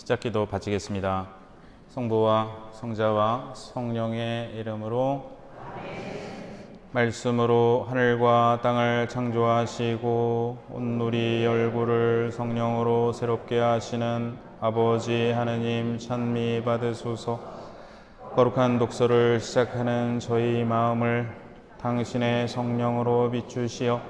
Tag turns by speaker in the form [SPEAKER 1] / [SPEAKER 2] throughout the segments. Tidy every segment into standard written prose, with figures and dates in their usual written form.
[SPEAKER 1] 시작기도 바치겠습니다. 성부와 성자와 성령의 이름으로 말씀으로 하늘과 땅을 창조하시고 온누리 열구를 성령으로 새롭게 하시는 아버지 하느님 찬미 받으소서. 거룩한 독서를 시작하는 저희 마음을 당신의 성령으로 비추시어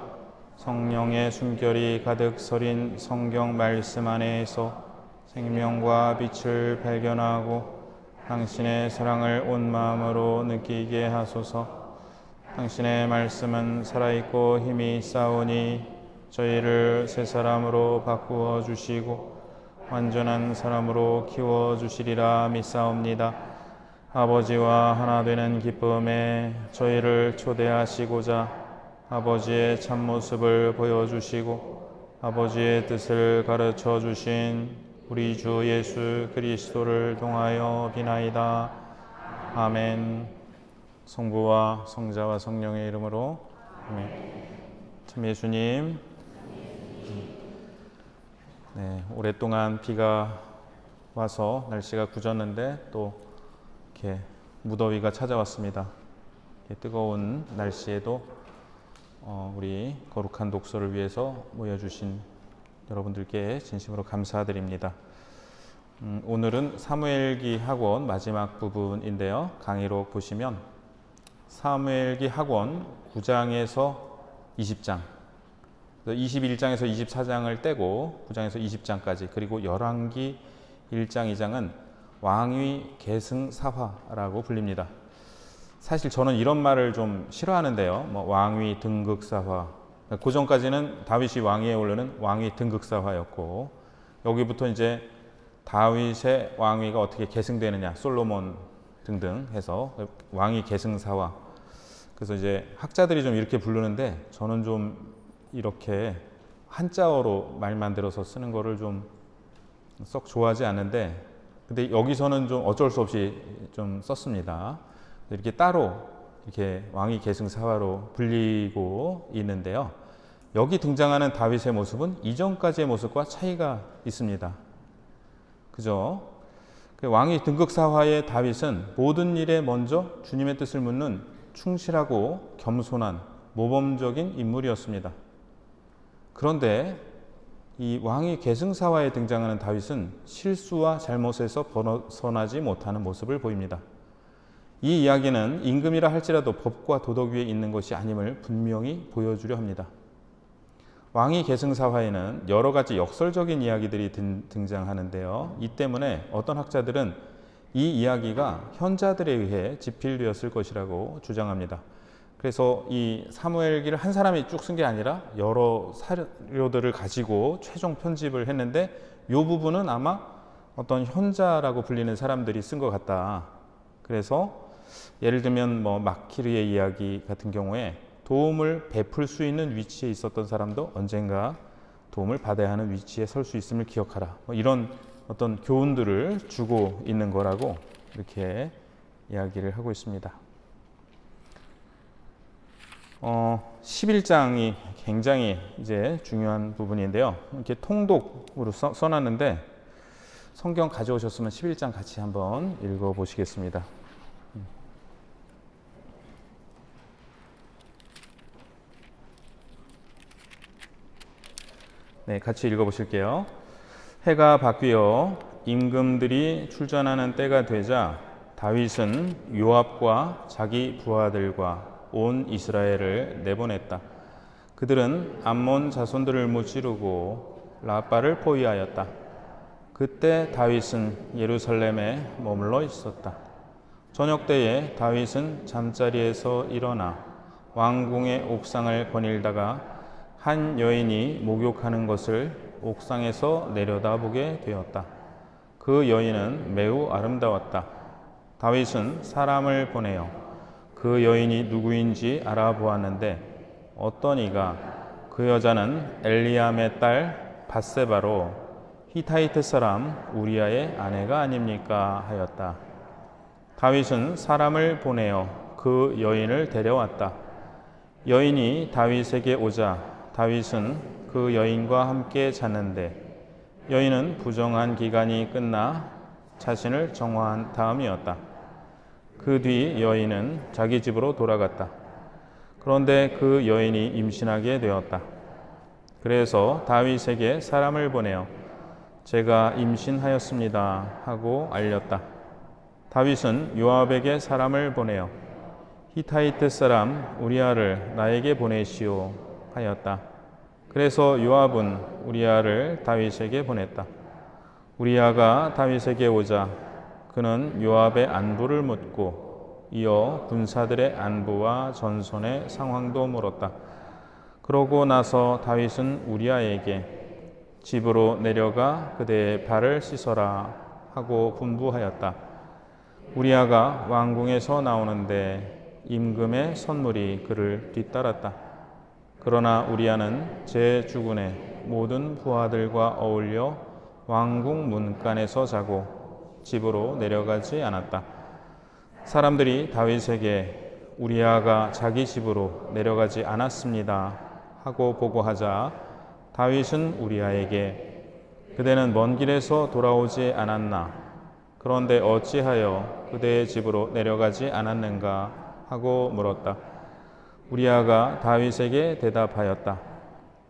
[SPEAKER 1] 성령의 숨결이 가득 서린 성경 말씀 안에서 생명과 빛을 발견하고 당신의 사랑을 온 마음으로 느끼게 하소서. 당신의 말씀은 살아있고 힘이 있사오니 저희를 새 사람으로 바꾸어 주시고 완전한 사람으로 키워 주시리라 믿사옵니다. 아버지와 하나 되는 기쁨에 저희를 초대하시고자 아버지의 참모습을 보여주시고 아버지의 뜻을 가르쳐 주신 우리 주 예수 그리스도를 통하여 비나이다. 아멘. 성부와 성자와 성령의 이름으로 아멘. 참 예수님, 오랫동안 비가 와서 날씨가 굳었는데 또 이렇게 무더위가 찾아왔습니다. 뜨거운 날씨에도 우리 거룩한 독서를 위해서 모여주신 여러분들께 진심으로 감사드립니다. 오늘은 사무엘기 학원 마지막 부분인데요. 강의록 보시면 사무엘기 학원 9장에서 20장, 21장에서 24장을 떼고 9장에서 20장까지, 그리고 열왕기 1장, 2장은 왕위 계승 사화라고 불립니다. 사실 저는 이런 말을 좀 싫어하는데요. 왕위 등극 사화. 그 전까지는 다윗이 왕위에 오르는 왕위 등극 사화였고, 여기부터 이제 다윗의 왕위가 어떻게 계승되느냐, 솔로몬 등등 해서 왕위 계승 사화. 그래서 이제 학자들이 좀 이렇게 부르는데 저는 좀 이렇게 한자어로 말 만들어서 쓰는 거를 좀 썩 좋아하지 않는데, 근데 여기서는 좀 어쩔 수 없이 좀 썼습니다. 이렇게 따로 이렇게 왕위 계승 사화로 불리고 있는데요. 여기 등장하는 다윗의 모습은 이전까지의 모습과 차이가 있습니다. 그죠? 왕위 등극 사화의 다윗은 모든 일에 먼저 주님의 뜻을 묻는 충실하고 겸손한 모범적인 인물이었습니다. 그런데 이 왕위 계승 사화에 등장하는 다윗은 실수와 잘못에서 벗어나지 못하는 모습을 보입니다. 이 이야기는 임금이라 할지라도 법과 도덕 위에 있는 것이 아님을 분명히 보여주려 합니다. 왕위 계승 사화에는 여러 가지 역설적인 이야기들이 등장하는데요. 이 때문에 어떤 학자들은 이 이야기가 현자들에 의해 집필되었을 것이라고 주장합니다. 그래서 이 사무엘기를 한 사람이 쭉 쓴 게 아니라 여러 사료들을 가지고 최종 편집을 했는데, 이 부분은 아마 어떤 현자라고 불리는 사람들이 쓴 것 같다. 그래서 예를 들면 마키르의 이야기 같은 경우에 도움을 베풀 수 있는 위치에 있었던 사람도 언젠가 도움을 받아야 하는 위치에 설 수 있음을 기억하라. 이런 어떤 교훈들을 주고 있는 거라고 이렇게 이야기를 하고 있습니다. 11장이 굉장히 이제 중요한 부분인데요. 이렇게 통독으로 써놨는데 성경 가져오셨으면 11장 같이 한번 읽어보시겠습니다. 네, 같이 읽어보실게요. 해가 바뀌어 임금들이 출전하는 때가 되자 다윗은 요압과 자기 부하들과 온 이스라엘을 내보냈다. 그들은 암몬 자손들을 무찌르고 라빠를 포위하였다. 그때 다윗은 예루살렘에 머물러 있었다. 저녁 때에 다윗은 잠자리에서 일어나 왕궁의 옥상을 거닐다가 한 여인이 목욕하는 것을 옥상에서 내려다보게 되었다. 그 여인은 매우 아름다웠다. 다윗은 사람을 보내어 그 여인이 누구인지 알아보았는데 어떤 이가 그 여자는 엘리암의 딸 밧세바로 히타이트 사람 우리아의 아내가 아닙니까 하였다. 다윗은 사람을 보내어 그 여인을 데려왔다. 여인이 다윗에게 오자 다윗은 그 여인과 함께 잤는데 여인은 부정한 기간이 끝나 자신을 정화한 다음이었다. 그 뒤 여인은 자기 집으로 돌아갔다. 그런데 그 여인이 임신하게 되었다. 그래서 다윗에게 사람을 보내어 제가 임신하였습니다 하고 알렸다. 다윗은 요압에게 사람을 보내어 히타이트 사람 우리아를 나에게 보내시오 하였다. 그래서 요압은 우리아를 다윗에게 보냈다. 우리아가 다윗에게 오자 그는 요압의 안부를 묻고 이어 군사들의 안부와 전선의 상황도 물었다. 그러고 나서 다윗은 우리아에게 집으로 내려가 그대의 발을 씻어라 하고 분부하였다. 우리아가 왕궁에서 나오는데 임금의 선물이 그를 뒤따랐다. 그러나 우리아는 제 주군의 모든 부하들과 어울려 왕궁 문간에서 자고 집으로 내려가지 않았다. 사람들이 다윗에게 우리아가 자기 집으로 내려가지 않았습니다 하고 보고하자 다윗은 우리아에게 그대는 먼 길에서 돌아오지 않았나? 그런데 어찌하여 그대의 집으로 내려가지 않았는가? 하고 물었다. 우리아가 다윗에게 대답하였다.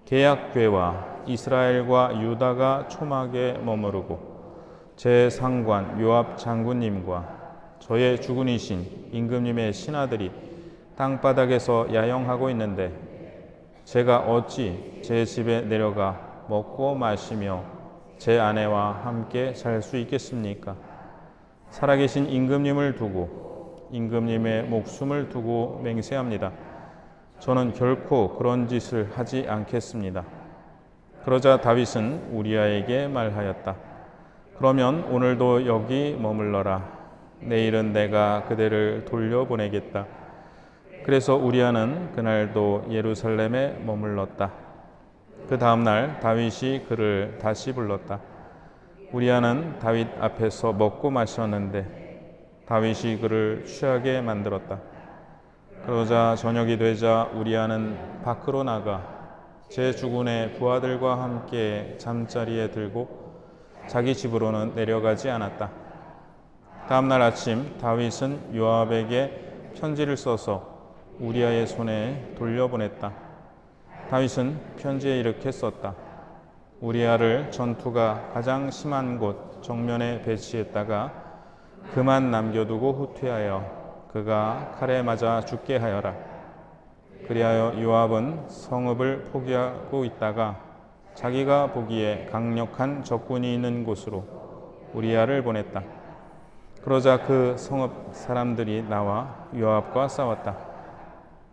[SPEAKER 1] 계약궤와 이스라엘과 유다가 초막에 머무르고 제 상관 요압 장군님과 저의 주군이신 임금님의 신하들이 땅바닥에서 야영하고 있는데 제가 어찌 제 집에 내려가 먹고 마시며 제 아내와 함께 잘 수 있겠습니까? 살아계신 임금님을 두고 임금님의 목숨을 두고 맹세합니다. 저는 결코 그런 짓을 하지 않겠습니다. 그러자 다윗은 우리아에게 말하였다. 그러면 오늘도 여기 머물러라. 내일은 내가 그대를 돌려보내겠다. 그래서 우리아는 그날도 예루살렘에 머물렀다. 그 다음 날 다윗이 그를 다시 불렀다. 우리아는 다윗 앞에서 먹고 마셨는데 다윗이 그를 취하게 만들었다. 그러자 저녁이 되자 우리아는 밖으로 나가 제 주군의 부하들과 함께 잠자리에 들고 자기 집으로는 내려가지 않았다. 다음 날 아침 다윗은 요압에게 편지를 써서 우리아의 손에 돌려보냈다. 다윗은 편지에 이렇게 썼다. 우리아를 전투가 가장 심한 곳 정면에 배치했다가 그만 남겨두고 후퇴하여 그가 칼에 맞아 죽게 하여라. 그리하여 요압은 성읍을 포기하고 있다가 자기가 보기에 강력한 적군이 있는 곳으로 우리아를 보냈다. 그러자 그 성읍 사람들이 나와 요압과 싸웠다.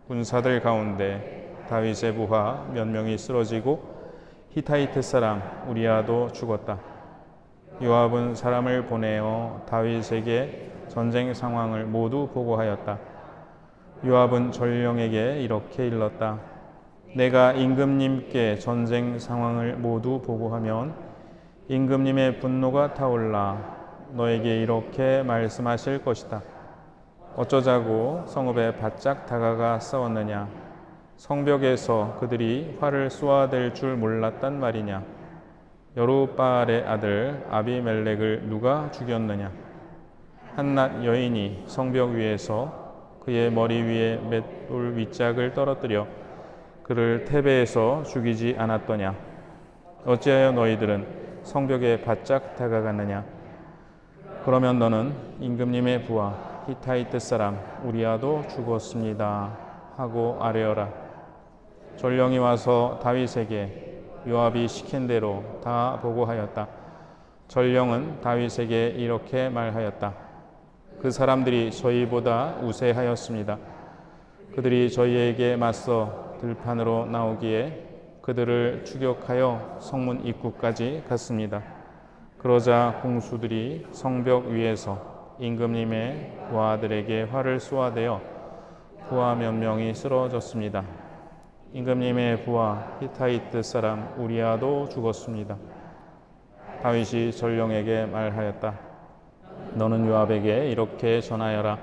[SPEAKER 1] 군사들 가운데 다윗의 부하 몇 명이 쓰러지고 히타이트 사람 우리아도 죽었다. 요압은 사람을 보내어 다윗에게 전쟁 상황을 모두 보고하였다. 요압은 전령에게 이렇게 일렀다. 내가 임금님께 전쟁 상황을 모두 보고하면 임금님의 분노가 타올라 너에게 이렇게 말씀하실 것이다. 어쩌자고 성읍에 바짝 다가가 싸웠느냐? 성벽에서 그들이 활을 쏘아댈 줄 몰랐단 말이냐? 여룻바알의 아들 아비멜렉을 누가 죽였느냐? 한낱 여인이 성벽 위에서 그의 머리 위에 맷돌 윗짝을 떨어뜨려 그를 테베에서 죽이지 않았더냐? 어찌하여 너희들은 성벽에 바짝 다가갔느냐? 그러면 너는 임금님의 부하 히타이트 사람 우리아도 죽었습니다 하고 아뢰어라. 전령이 와서 다윗에게 요압이 시킨 대로 다 보고하였다. 전령은 다윗에게 이렇게 말하였다. 그 사람들이 저희보다 우세하였습니다. 그들이 저희에게 맞서 들판으로 나오기에 그들을 추격하여 성문 입구까지 갔습니다. 그러자 공수들이 성벽 위에서 임금님의 부하들에게 활을 쏘아대어 부하 몇 명이 쓰러졌습니다. 임금님의 부하 히타이트 사람 우리아도 죽었습니다. 다윗이 전령에게 말하였다. 너는 요압에게 이렇게 전하여라.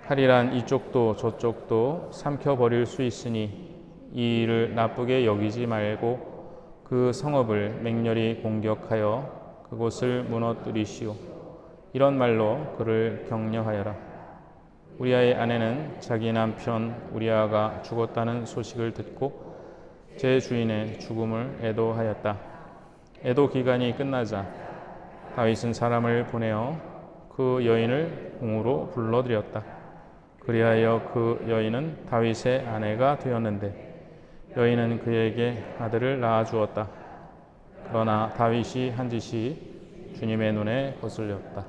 [SPEAKER 1] 칼이란 이쪽도 저쪽도 삼켜버릴 수 있으니 이 일을 나쁘게 여기지 말고 그 성읍을 맹렬히 공격하여 그곳을 무너뜨리시오. 이런 말로 그를 격려하여라. 우리아의 아내는 자기 남편 우리아가 죽었다는 소식을 듣고 제 주인의 죽음을 애도하였다. 애도 기간이 끝나자 다윗은 사람을 보내어 그 여인을 궁으로 불러들였다. 그리하여 그 여인은 다윗의 아내가 되었는데 여인은 그에게 아들을 낳아 주었다. 그러나 다윗이 한 짓이 주님의 눈에 거슬렸다.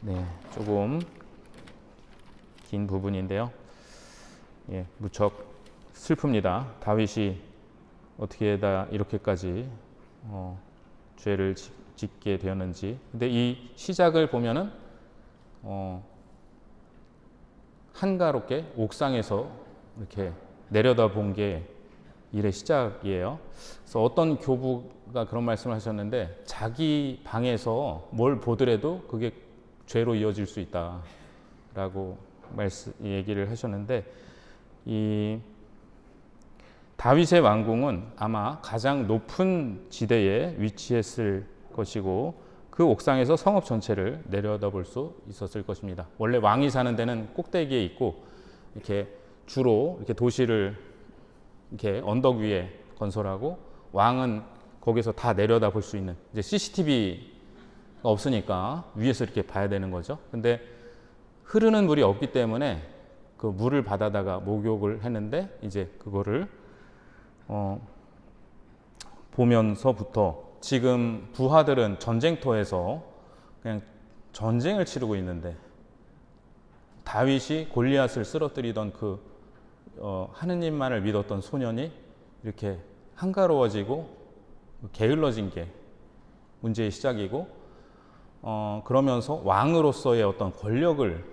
[SPEAKER 1] 네, 조금 긴 부분인데요. 예, 무척 슬픕니다. 다윗이 어떻게 다 이렇게까지 죄를 짓게 되었는지. 근데 이 시작을 보면은 한가롭게 옥상에서 이렇게 내려다본 게 일의 시작이에요. 그래서 어떤 교부가 그런 말씀을 하셨는데 자기 방에서 뭘 보더라도 그게 죄로 이어질 수 있다라고 얘기를 하셨는데 이 다윗의 왕궁은 아마 가장 높은 지대에 위치했을 것이고 그 옥상에서 성읍 전체를 내려다볼 수 있었을 것입니다. 원래 왕이 사는 데는 꼭대기에 있고 이렇게 주로 이렇게 도시를 이렇게 언덕 위에 건설하고 왕은 거기서 다 내려다볼 수 있는 이제 CCTV가 없으니까 위에서 이렇게 봐야 되는 거죠. 근데 흐르는 물이 없기 때문에 그 물을 받아다가 목욕을 했는데 이제 그거를 보면서부터 지금 부하들은 전쟁터에서 그냥 전쟁을 치르고 있는데 다윗이 골리앗을 쓰러뜨리던 그 하느님만을 믿었던 소년이 이렇게 한가로워지고 게을러진 게 문제의 시작이고 그러면서 왕으로서의 어떤 권력을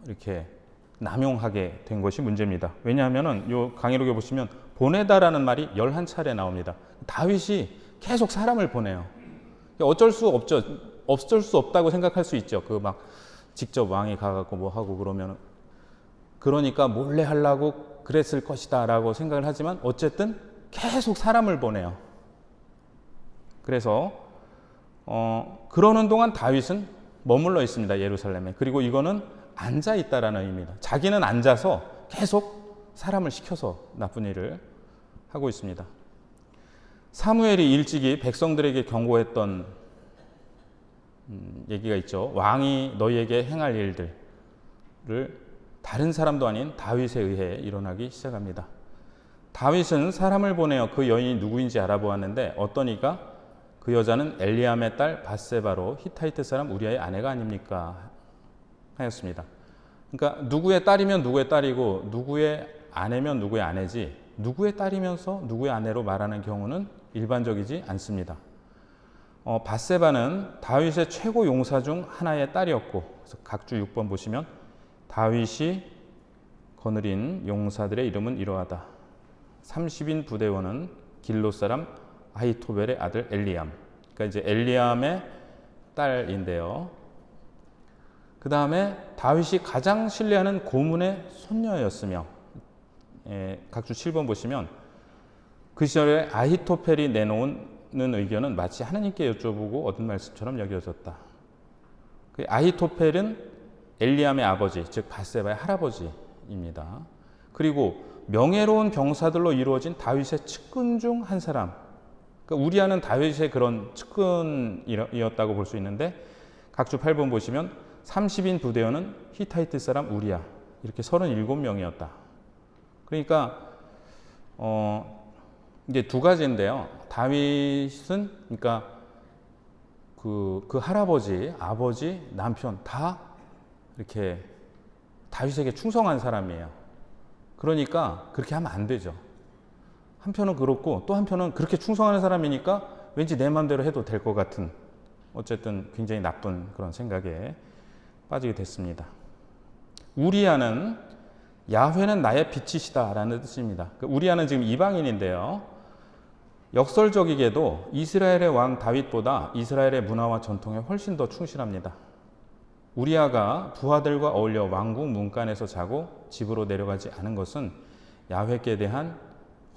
[SPEAKER 1] 이렇게 남용하게 된 것이 문제입니다. 왜냐하면은 요 강의록에 보시면 보내다라는 말이 11차례 나옵니다. 다윗이 계속 사람을 보내요. 어쩔 수 없죠. 어쩔 수 없다고 생각할 수 있죠. 그 막 직접 왕이 가갖고 뭐 하고 그러면 그러니까 몰래 하려고 그랬을 것이다라고 생각을 하지만 어쨌든 계속 사람을 보내요. 그래서 그러는 동안 다윗은 머물러 있습니다. 예루살렘에. 그리고 이거는 앉아 있다라는 의미입니다. 자기는 앉아서 계속 사람을 시켜서 나쁜 일을 하고 있습니다. 사무엘이 일찍이 백성들에게 경고했던 얘기가 있죠. 왕이 너희에게 행할 일들을 다른 사람도 아닌 다윗에 의해 일어나기 시작합니다. 다윗은 사람을 보내어 그 여인이 누구인지 알아보았는데 어떤 이가 그 여자는 엘리암의 딸 밧세바로 히타이트 사람 우리아의 아내가 아닙니까? 하였습니다. 그러니까 누구의 딸이면 누구의 딸이고 누구의 아내면 누구의 아내지 누구의 딸이면서 누구의 아내로 말하는 경우는 일반적이지 않습니다. 밧세바는 다윗의 최고 용사 중 하나의 딸이었고 그래서 각주 6번 보시면 다윗이 거느린 용사들의 이름은 이러하다. 30인 부대원은 길로 사람 아히토벨의 아들 엘리암. 그러니까 이제 엘리암의 딸인데요. 그 다음에 다윗이 가장 신뢰하는 고문의 손녀였으며 각주 7번 보시면 그 시절에 아히토펠이 내놓은 의견은 마치 하나님께 여쭤보고 얻은 말씀처럼 여겨졌다. 그 아히토펠은 엘리암의 아버지, 즉 밧세바의 할아버지입니다. 그리고 명예로운 병사들로 이루어진 다윗의 측근 중 한 사람. 그러니까 우리아는 다윗의 그런 측근이었다고 볼 수 있는데 각주 8번 보시면 30인 부대원은 히타이트 사람 우리아. 이렇게 37명이었다. 그러니까 이제 두 가지인데요. 다윗은 그러니까 그 할아버지, 아버지, 남편 다 이렇게 다윗에게 충성한 사람이에요. 그러니까 그렇게 하면 안 되죠. 한편은 그렇고 또 한편은 그렇게 충성하는 사람이니까 왠지 내 마음대로 해도 될 것 같은 어쨌든 굉장히 나쁜 그런 생각에 빠지게 됐습니다. 우리아는 야훼는 나의 빛이시다 라는 뜻입니다. 우리아는 지금 이방인인데요. 역설적이게도 이스라엘의 왕 다윗보다 이스라엘의 문화와 전통에 훨씬 더 충실합니다. 우리아가 부하들과 어울려 왕궁 문간에서 자고 집으로 내려가지 않은 것은 야훼께 대한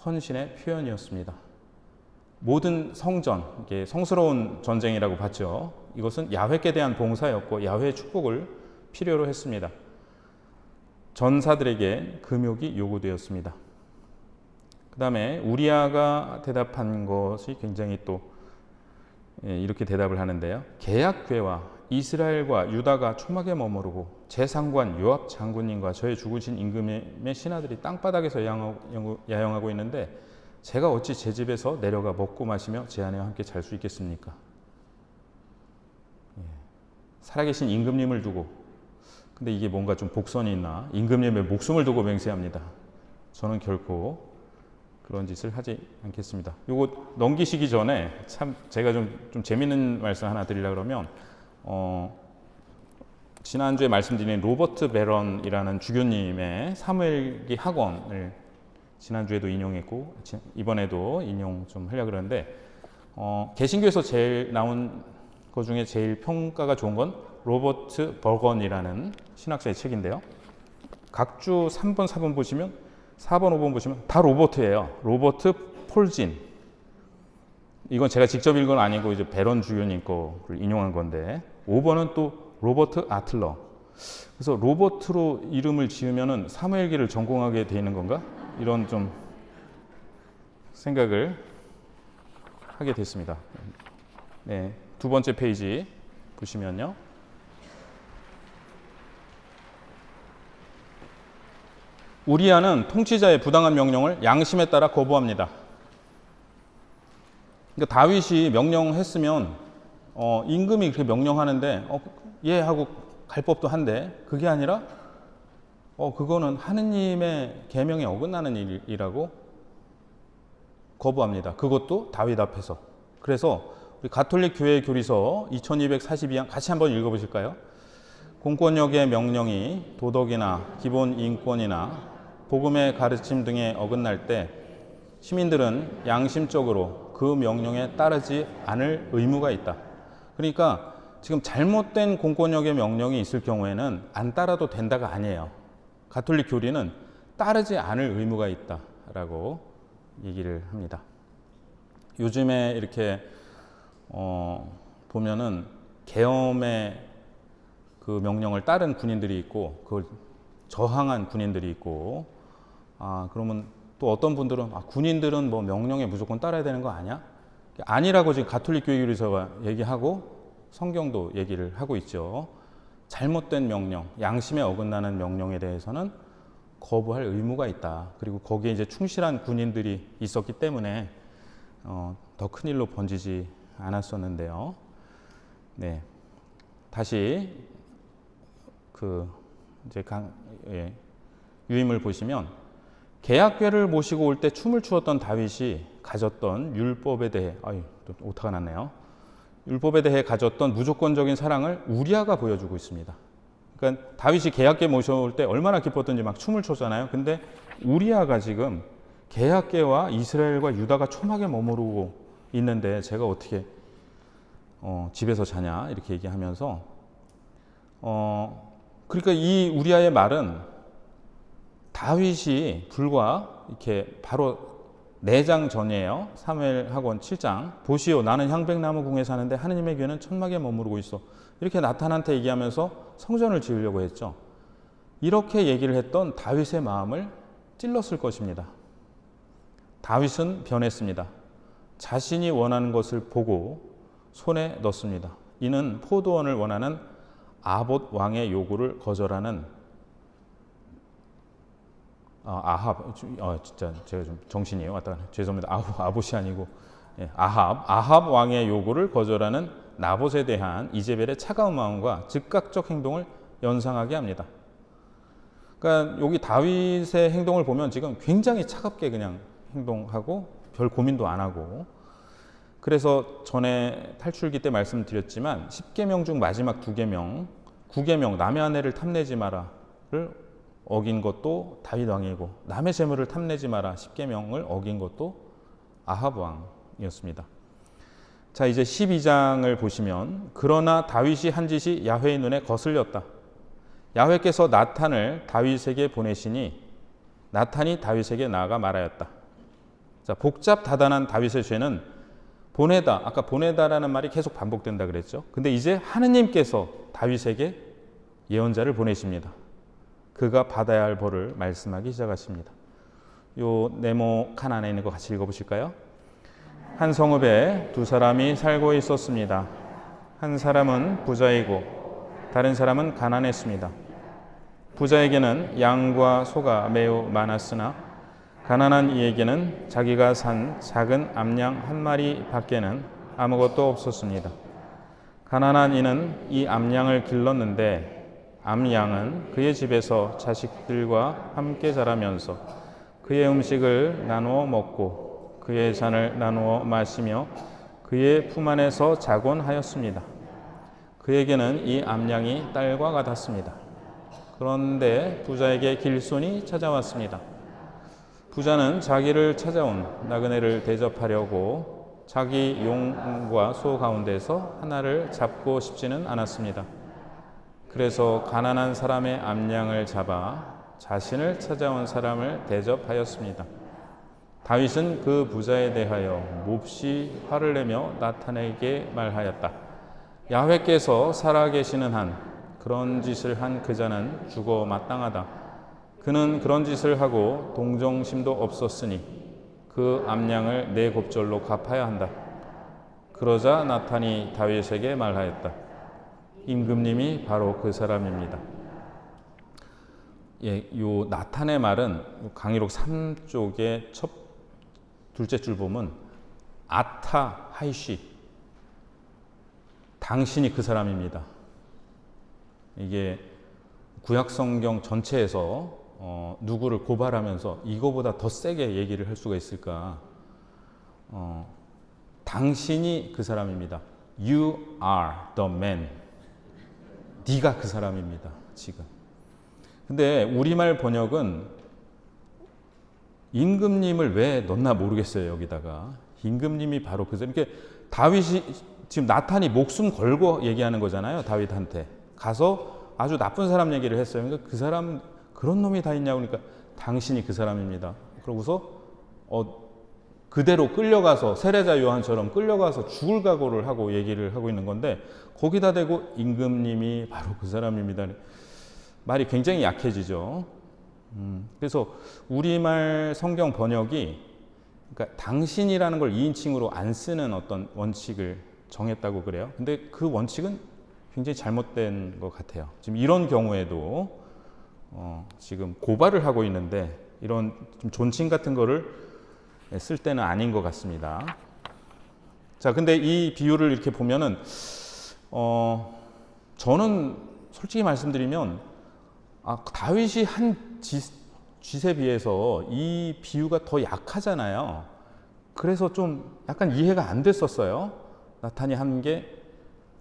[SPEAKER 1] 헌신의 표현이었습니다. 모든 성전, 이게 성스러운 전쟁이라고 봤죠. 이것은 야훼께 대한 봉사였고 야훼의 축복을 필요로 했습니다. 전사들에게 금욕이 요구되었습니다. 그 다음에 우리아가 대답한 것이 굉장히 또 이렇게 대답을 하는데요. 계약궤와 이스라엘과 유다가 초막에 머무르고 제상관 요압 장군님과 저의 죽으신 임금의 신하들이 땅바닥에서 야영하고 있는데 제가 어찌 제 집에서 내려가 먹고 마시며 제 아내와 함께 잘 수 있겠습니까? 살아계신 임금님을 두고, 근데 이게 뭔가 좀 복선이 있나? 임금님의 목숨을 두고 맹세합니다. 저는 결코 그런 짓을 하지 않겠습니다. 요거 넘기시기 전에 참 제가 좀 재밌는 말씀 하나 드리려고 그러면 지난주에 말씀드린 로버트 베런이라는 주교님의 사무엘기 학원을 지난주에도 인용했고 이번에도 인용 좀 하려고 그러는데 개신교에서 제일 나온 것 중에 제일 평가가 좋은 건 로버트 버건이라는 신학자의 책인데요. 각주 3번, 4번 보시면 4번, 5번 보시면 다 로버트예요. 로버트 폴진. 이건 제가 직접 읽은 건 아니고 이제 베런 주교님 거를 인용한 건데 5번은 또 로버트 아틀러. 그래서 로버트로 이름을 지으면은 사무엘기를 전공하게 되는 건가? 이런 좀 생각을 하게 됐습니다. 네, 두 번째 페이지 보시면요. 우리아는 통치자의 부당한 명령을 양심에 따라 거부합니다. 그러니까 다윗이 명령했으면 임금이 그렇게 명령하는데 예 하고 갈 법도 한데 그게 아니라 그거는 하느님의 계명에 어긋나는 일이라고 거부합니다. 그것도 다윗 앞에서. 그래서 우리 가톨릭 교회 교리서 2242양 같이 한번 읽어보실까요? 공권력의 명령이 도덕이나 기본 인권이나 복음의 가르침 등에 어긋날 때 시민들은 양심적으로 그 명령에 따르지 않을 의무가 있다. 그러니까 지금 잘못된 공권력의 명령이 있을 경우에는 안 따라도 된다가 아니에요. 가톨릭 교리는 따르지 않을 의무가 있다라고 얘기를 합니다. 요즘에 이렇게 보면은 계엄의 그 명령을 따른 군인들이 있고 그걸 저항한 군인들이 있고 그러면 또 어떤 분들은 군인들은 뭐 명령에 무조건 따라야 되는 거 아니야? 아니라고 지금 가톨릭 교회 교리서가 얘기하고 성경도 얘기를 하고 있죠. 잘못된 명령, 양심에 어긋나는 명령에 대해서는 거부할 의무가 있다. 그리고 거기에 이제 충실한 군인들이 있었기 때문에 더 큰 일로 번지지 않았었는데요. 네, 다시 이제 유임을 보시면 계약궤를 모시고 올 때 춤을 추었던 다윗이 가졌던 율법에 대해 또 오타가 났네요. 율법에 대해 가졌던 무조건적인 사랑을 우리아가 보여주고 있습니다. 그러니까 다윗이 계약궤 모셔올 때 얼마나 기뻤던지 막 춤을 췄잖아요. 근데 우리아가 지금 계약궤와 이스라엘과 유다가 초막에 머무르고 있는데 제가 어떻게 집에서 자냐 이렇게 얘기하면서 그러니까 이 우리아의 말은 다윗이 불과 이렇게 바로 4장 전이에요. 사무엘하고는 7장. 보시오, 나는 향백나무 궁에 사는데 하느님의 귀는 천막에 머무르고 있어. 이렇게 나탄한테 얘기하면서 성전을 지으려고 했죠. 이렇게 얘기를 했던 다윗의 마음을 찔렀을 것입니다. 다윗은 변했습니다. 자신이 원하는 것을 보고 손에 넣습니다. 이는 포도원을 원하는 아봇 왕의 요구를 거절하는 아합, 진짜 제가 좀 정신이 왔다 가네. 죄송합니다. 아봇이 아니고 아합 왕의 요구를 거절하는 나봇에 대한 이제벨의 차가운 마음과 즉각적 행동을 연상하게 합니다. 그러니까 여기 다윗의 행동을 보면 지금 굉장히 차갑게 그냥 행동하고 별 고민도 안 하고, 그래서 전에 탈출기 때 말씀드렸지만 10계명 중 마지막 2계명, 9계명 남의 아내를 탐내지 마라를 어긴 것도 다윗 왕이고 남의 재물을 탐내지 마라 10계명을 어긴 것도 아합 왕이었습니다. 자, 이제 12장을 보시면 그러나 다윗이 한 짓이 야훼의 눈에 거슬렸다. 야훼께서 나탄을 다윗에게 보내시니 나탄이 다윗에게 나아가 말하였다. 자, 복잡다단한 다윗의 죄는 보내다, 아까 보내다라는 말이 계속 반복된다 그랬죠. 근데 이제 하느님께서 다윗에게 예언자를 보내십니다. 그가 받아야 할 벌을 말씀하기 시작하십니다. 요 네모칸 안에 있는 거 같이 읽어보실까요? 한 성읍에 두 사람이 살고 있었습니다. 한 사람은 부자이고 다른 사람은 가난했습니다. 부자에게는 양과 소가 매우 많았으나 가난한 이에게는 자기가 산 작은 암양 한 마리 밖에는 아무것도 없었습니다. 가난한 이는 이 암양을 길렀는데 암양은 그의 집에서 자식들과 함께 자라면서 그의 음식을 나누어 먹고 그의 잔을 나누어 마시며 그의 품 안에서 자곤 하였습니다. 그에게는 이 암양이 딸과 같았습니다. 그런데 부자에게 길손이 찾아왔습니다. 부자는 자기를 찾아온 나그네를 대접하려고 자기 용과 소 가운데서 하나를 잡고 싶지는 않았습니다. 그래서 가난한 사람의 암양을 잡아 자신을 찾아온 사람을 대접하였습니다. 다윗은 그 부자에 대하여 몹시 화를 내며 나탄에게 말하였다. 야훼께서 살아계시는 한 그런 짓을 한 그 자는 죽어 마땅하다. 그는 그런 짓을 하고 동정심도 없었으니 그 암양을 내 곱절로 갚아야 한다. 그러자 나탄이 다윗에게 말하였다. 임금님이 바로 그 사람입니다. 예, 요 나탄의 말은 강의록 3쪽의 둘째 줄 보면 아타 하이시, 당신이 그 사람입니다. 이게 구약 성경 전체에서 누구를 고발하면서 이거보다 더 세게 얘기를 할 수가 있을까? 당신이 그 사람입니다. You are the man. 네가 그 사람입니다. 지금. 근데 우리말 번역은 임금님을 왜 넣나 모르겠어요. 여기다가 임금님이 바로 그 사람. 그러니까 다윗이 지금 나탄이 목숨 걸고 얘기하는 거잖아요. 다윗한테 가서 아주 나쁜 사람 얘기를 했어요. 그러니까 그 사람 그런 놈이 다 있냐고 그러니까 당신이 그 사람입니다. 그러고서 그대로 끌려가서 세례자 요한처럼 끌려가서 죽을 각오를 하고 얘기를 하고 있는 건데 거기다 대고 임금님이 바로 그 사람입니다. 말이 굉장히 약해지죠. 그래서 우리말 성경 번역이 그러니까 당신이라는 걸 2인칭으로 안 쓰는 어떤 원칙을 정했다고 그래요. 근데 그 원칙은 굉장히 잘못된 것 같아요. 지금 이런 경우에도 지금 고발을 하고 있는데 이런 좀 존칭 같은 거를 쓸 때는 아닌 것 같습니다. 자, 근데 이 비유를 이렇게 보면은 저는 솔직히 말씀드리면 다윗이 한 짓에 비해서 이 비유가 더 약하잖아요. 그래서 좀 약간 이해가 안 됐었어요. 나탄이 한 게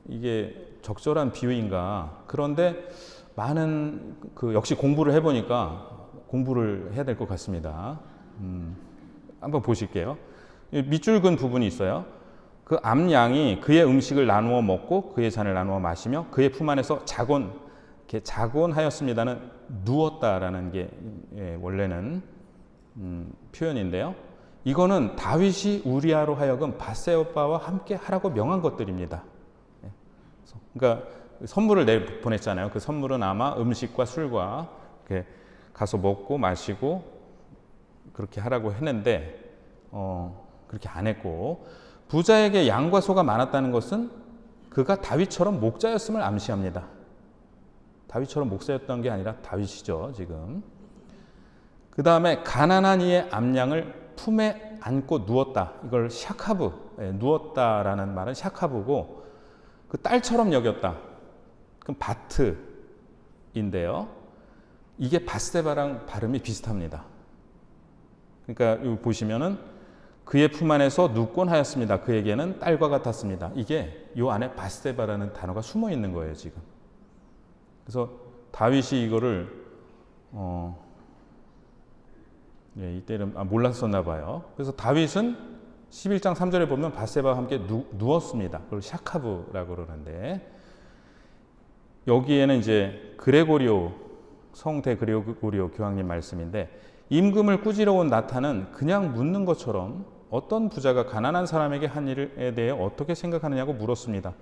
[SPEAKER 1] 이게 적절한 비유인가. 그런데 많은 역시 공부를 해보니까 공부를 해야 될 것 같습니다. 한번 보실게요. 밑줄 근 부분이 있어요. 그 암양이 그의 음식을 나누어 먹고 그의 잔을 나누어 마시며 그의 품 안에서 자곤하였습니다는 누웠다라는 게 원래는 표현인데요. 이거는 다윗이 우리아로 하여금 밧세바와 함께 하라고 명한 것들입니다. 그러니까 선물을 내보냈잖아요. 그 선물은 아마 음식과 술과 이렇게 가서 먹고 마시고 그렇게 하라고 했는데 그렇게 안 했고 부자에게 양과 소가 많았다는 것은 그가 다윗처럼 목자였음을 암시합니다. 다윗처럼 목자였던 게 아니라 다윗이죠, 지금. 그 다음에 가난한 이의 암양을 품에 안고 누웠다. 이걸 샤카브, 누웠다라는 말은 샤카브고 그 딸처럼 여겼다. 그럼 바트인데요. 이게 밧세바랑 발음이 비슷합니다. 그러니까 여기 보시면은 그의 품 안에서 눕곤 하였습니다. 그에게는 딸과 같았습니다. 이게 이 안에 밧세바라는 단어가 숨어 있는 거예요, 지금. 그래서 다윗이 이거를 이때는 몰랐었나 봐요. 그래서 다윗은 11장 3절에 보면 밧세바와 함께 누웠습니다. 그걸 샤카브라고 그러는데 여기에는 이제 그레고리오 성대 그레고리오 교황님 말씀인데 임금을 꾸지러 온 나탄은 그냥 묻는 것처럼 어떤 부자가 가난한 사람에게 한 일에 대해 어떻게 생각하느냐고 물었습니다.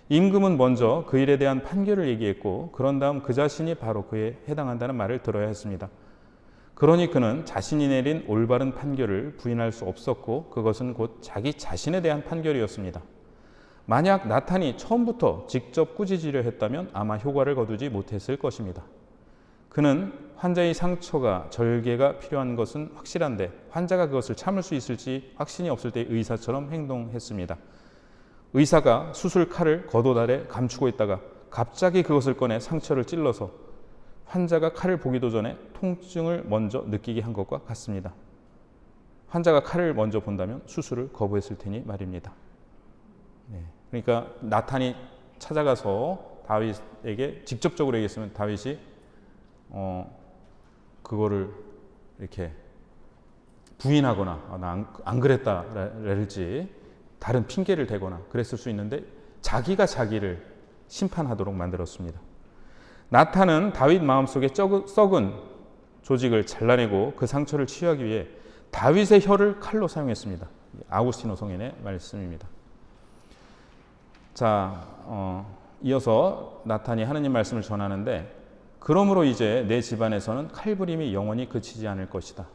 [SPEAKER 1] 임금은 먼저 그 일에 대한 판결을 얘기했고 그런 다음 그 자신이 바로 그에 해당한다는 말을 들어야 했습니다. 그러니 그는 자신이 내린 올바른 판결을 부인할 수 없었고 그것은 곧 자기 자신에 대한 판결이었습니다. 만약 나탄이 처음부터 직접 꾸짖으려 했다면 아마 효과를 거두지 못했을 것입니다. 그는 환자의 상처가 절개가 필요한 것은 확실한데 환자가 그것을 참을 수 있을지 확신이 없을 때 의사처럼 행동했습니다. 의사가 수술 칼을 겉옷 아래 감추고 있다가 갑자기 그것을 꺼내 상처를 찔러서 환자가 칼을 보기도 전에 통증을 먼저 느끼게 한 것과 같습니다. 환자가 칼을 먼저 본다면 수술을 거부했을 테니 말입니다. 그러니까 나탄이 찾아가서 다윗에게 직접적으로 얘기했으면 다윗이 그거를 이렇게 부인하거나 나 안 그랬다랄지 다른 핑계를 대거나 그랬을 수 있는데 자기가 자기를 심판하도록 만들었습니다. 나탄은 다윗 마음속에 썩은 조직을 잘라내고 그 상처를 치유하기 위해 다윗의 혀를 칼로 사용했습니다. 아구스티노 성인의 말씀입니다. 자, 이어서 나탄이 하느님 말씀을 전하는데 그러므로 이제 내 집안에서는 칼부림이 영원히 그치지 않을 것이다.